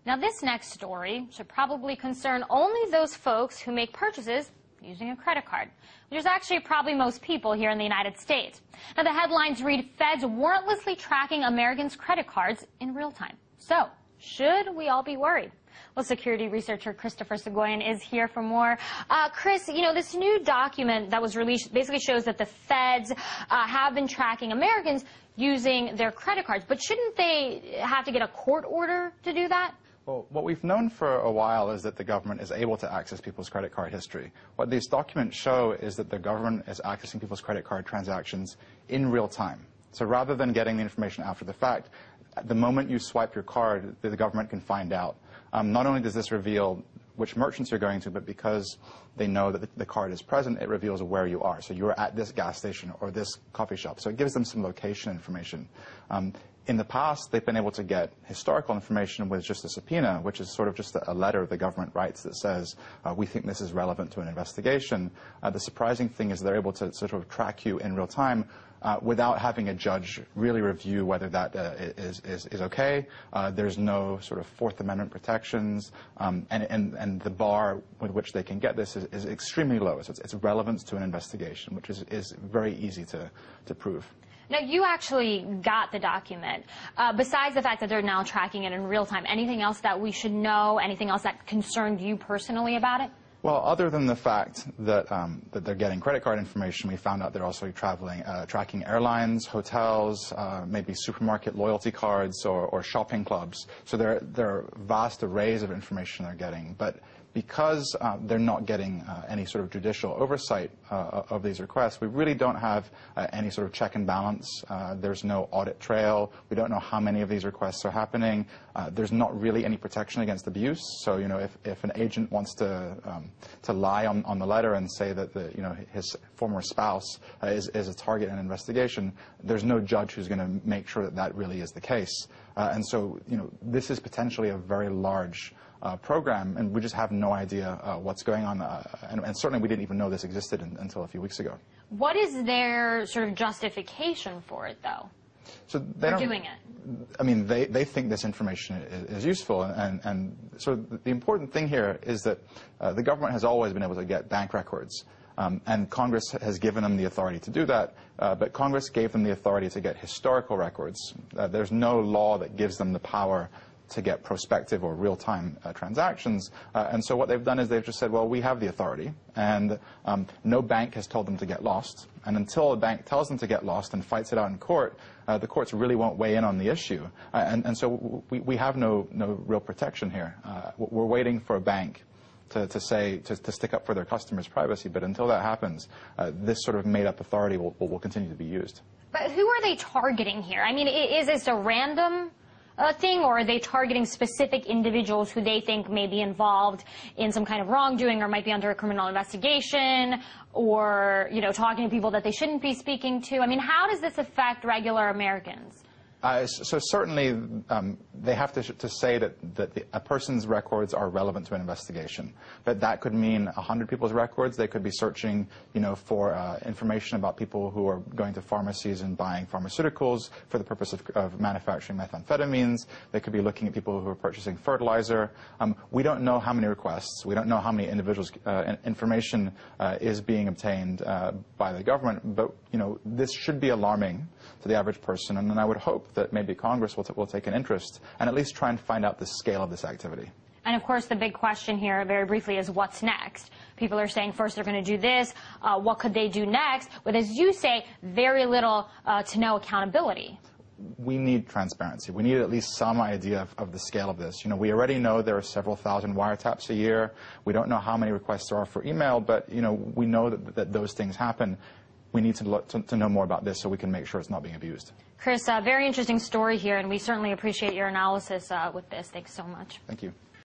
Now, this next story should probably concern only those folks who make purchases using a credit card, which is actually probably most people here in the United States. Now, the headlines read, Feds warrantlessly tracking Americans' credit cards in real time. So, should we all be worried? Well, security researcher Christopher Segoyan is here for more. Chris, this new document that was released basically shows that the Feds have been tracking Americans using their credit cards. But shouldn't they have to get a court order to do that? Well, what we've known for a while is that the government is able to access people's credit card history. What these documents show is that the government is accessing people's credit card transactions in real time. So rather than getting the information after the fact, at the moment you swipe your card, the government can find out. Not only does this reveal which merchants you're going to, but because they know that the card is present, it reveals where you are. So you're at this gas station or this coffee shop. So it gives them some location information. In the past, they've been able to get historical information with just a subpoena, which is sort of just a letter the government writes that says, we think this is relevant to an investigation. The surprising thing is they're able to sort of track you in real time without having a judge really review whether that is okay. There's no sort of Fourth Amendment protections, and the bar with which they can get this is extremely low. So it's relevance to an investigation, which is very easy to prove. Now, you actually got the document. Besides the fact that they're now tracking it in real time, anything else that we should know, anything else that concerned you personally about it? Well, other than the fact that they're getting credit card information, we found out they're also tracking airlines, hotels, maybe supermarket loyalty cards or shopping clubs. So there are vast arrays of information they're getting. But because they're not getting any sort of judicial oversight of these requests, we really don't have any sort of check and balance. There's no audit trail. We don't know how many of these requests are happening. There's not really any protection against abuse. So, if an agent wants to lie on the letter and say that his former spouse is a target in an investigation, there's no judge who's going to make sure that that really is the case. And so, this is potentially a very large program, and we just have no idea what's going on, and certainly we didn't even know this existed until a few weeks ago. What is their sort of justification for it, though? So they're doing it. I mean, they think this information is useful, and so the important thing here is that the government has always been able to get bank records, and Congress has given them the authority to do that, but Congress gave them the authority to get historical records. There's no law that gives them the power to get prospective or real-time transactions. And so what they've done is they've just said, well, we have the authority, and no bank has told them to get lost. And until a bank tells them to get lost and fights it out in court, the courts really won't weigh in on the issue. And so we have no real protection here. We're waiting for a bank to stick up for their customers' privacy, but until that happens, this sort of made-up authority will continue to be used. But who are they targeting here? I mean, is this a random thing, or are they targeting specific individuals who they think may be involved in some kind of wrongdoing or might be under a criminal investigation, or, talking to people that they shouldn't be speaking to? I mean, how does this affect regular Americans? So certainly they have to say that a person's records are relevant to an investigation. But that could mean 100 people's records. They could be searching, for information about people who are going to pharmacies and buying pharmaceuticals for the purpose of manufacturing methamphetamines. They could be looking at people who are purchasing fertilizer. We don't know how many requests. We don't know how many individuals' information is being obtained by the government. But, this should be alarming to the average person. And then I would hope that maybe Congress will take an interest and at least try and find out the scale of this activity. And of course, the big question here, very briefly, is what's next? People are saying first they're going to do this. What could they do next? With, as you say, very little to no accountability. We need transparency. We need at least some idea of the scale of this. We already know there are several thousand wiretaps a year. We don't know how many requests there are for email, but we know that those things happen. We need to know more about this so we can make sure it's not being abused. Chris, very interesting story here, and we certainly appreciate your analysis with this. Thanks so much. Thank you.